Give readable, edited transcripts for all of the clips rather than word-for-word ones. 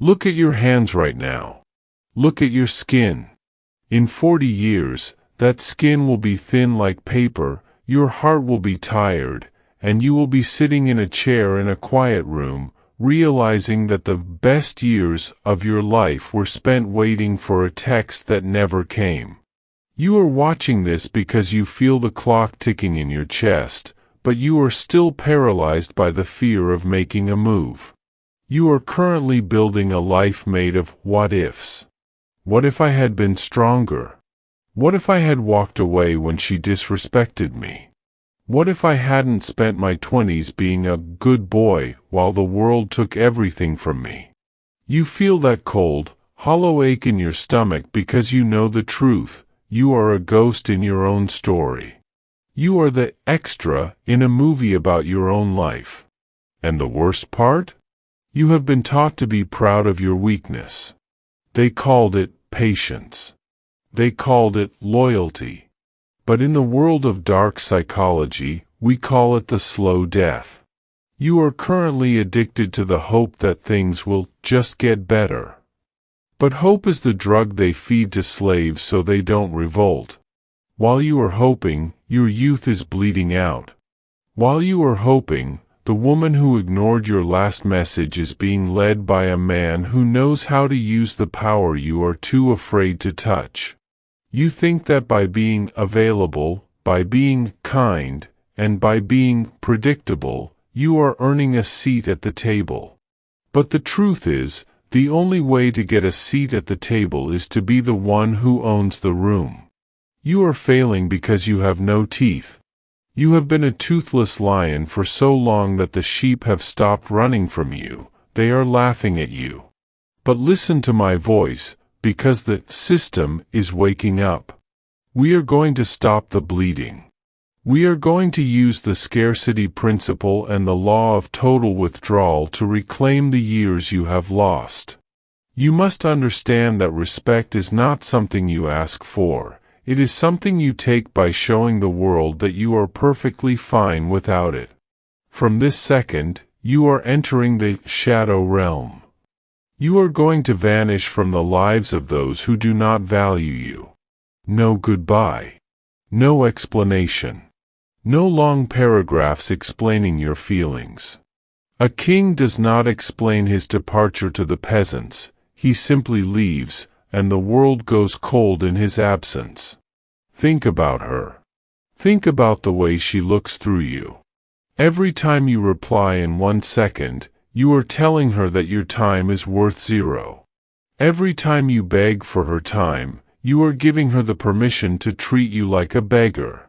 Look at your hands right now. Look at your skin. In 40 years, that skin will be thin like paper, your heart will be tired, and you will be sitting in a chair in a quiet room, realizing that the best years of your life were spent waiting for a text that never came. You are watching this because you feel the clock ticking in your chest, but you are still paralyzed by the fear of making a move. You are currently building a life made of what-ifs. What if I had been stronger? What if I had walked away when she disrespected me? What if I hadn't spent my 20s being a good boy while the world took everything from me? You feel that cold, hollow ache in your stomach because you know the truth. You are a ghost in your own story. You are the extra in a movie about your own life. And the worst part? You have been taught to be proud of your weakness. They called it patience. They called it loyalty. But in the world of dark psychology, we call it the slow death. You are currently addicted to the hope that things will just get better. But hope is the drug they feed to slaves so they don't revolt. While you are hoping, your youth is bleeding out. While you are hoping, the woman who ignored your last message is being led by a man who knows how to use the power you are too afraid to touch. You think that by being available, by being kind, and by being predictable, you are earning a seat at the table. But the truth is, the only way to get a seat at the table is to be the one who owns the room. You are failing because you have no teeth. You have been a toothless lion for so long that the sheep have stopped running from you. They are laughing at you. But listen to my voice, because the system is waking up. We are going to stop the bleeding. We are going to use the scarcity principle and the law of total withdrawal to reclaim the years you have lost. You must understand that respect is not something you ask for. It is something you take by showing the world that you are perfectly fine without it. From this second, you are entering the shadow realm. You are going to vanish from the lives of those who do not value you. No goodbye. No explanation. No long paragraphs explaining your feelings. A king does not explain his departure to the peasants. He simply leaves, and the world goes cold in his absence. Think about her. Think about the way she looks through you. Every time you reply in 1 second, you are telling her that your time is worth 0. Every time you beg for her time, you are giving her the permission to treat you like a beggar.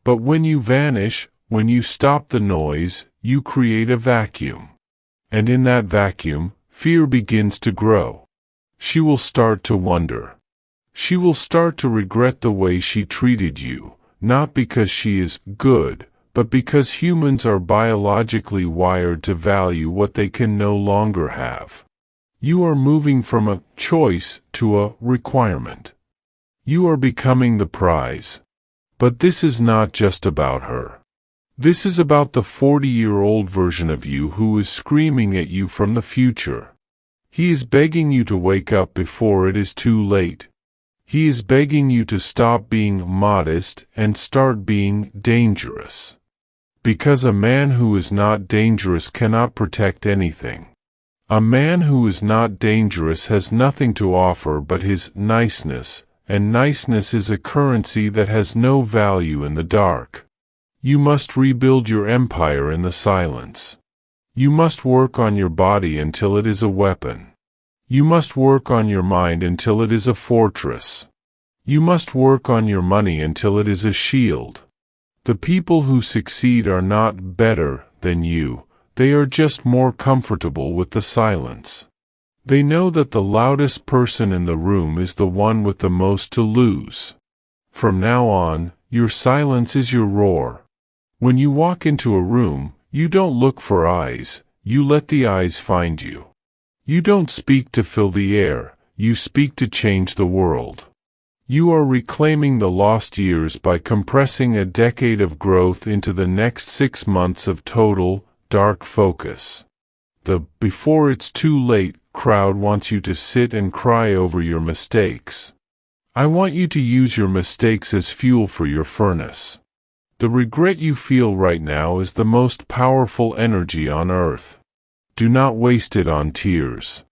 But when you vanish, when you stop the noise, you create a vacuum. And in that vacuum, fear begins to grow. She will start to wonder. She will start to regret the way she treated you, not because she is good, but because humans are biologically wired to value what they can no longer have. You are moving from a choice to a requirement. You are becoming the prize. But this is not just about her. This is about the 40-year-old version of you who is screaming at you from the future. He is begging you to wake up before it is too late. He is begging you to stop being modest and start being dangerous. Because a man who is not dangerous cannot protect anything. A man who is not dangerous has nothing to offer but his niceness, and niceness is a currency that has no value in the dark. You must rebuild your empire in the silence. You must work on your body until it is a weapon. You must work on your mind until it is a fortress. You must work on your money until it is a shield. The people who succeed are not better than you, they are just more comfortable with the silence. They know that the loudest person in the room is the one with the most to lose. From now on, your silence is your roar. When you walk into a room, you don't look for eyes, you let the eyes find you. You don't speak to fill the air, you speak to change the world. You are reclaiming the lost years by compressing a decade of growth into the next 6 months of total, dark focus. The "before it's too late" crowd wants you to sit and cry over your mistakes. I want you to use your mistakes as fuel for your furnace. The regret you feel right now is the most powerful energy on earth. Do not waste it on tears.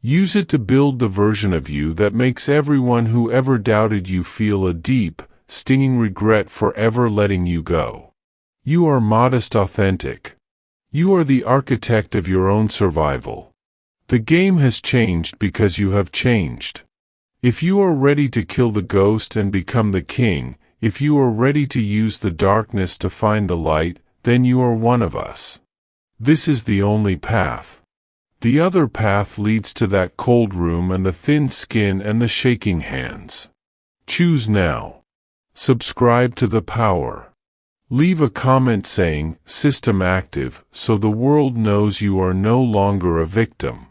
Use it to build the version of you that makes everyone who ever doubted you feel a deep, stinging regret for ever letting you go. You are modest, authentic. You are the architect of your own survival. The game has changed because you have changed. If you are ready to kill the ghost and become the king, if you are ready to use the darkness to find the light, then you are one of us. This is the only path. The other path leads to that cold room and the thin skin and the shaking hands. Choose now. Subscribe to the power. Leave a comment saying, "System active," so the world knows you are no longer a victim.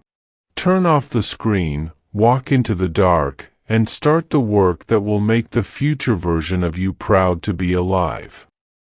Turn off the screen, walk into the dark, and start the work that will make the future version of you proud to be alive.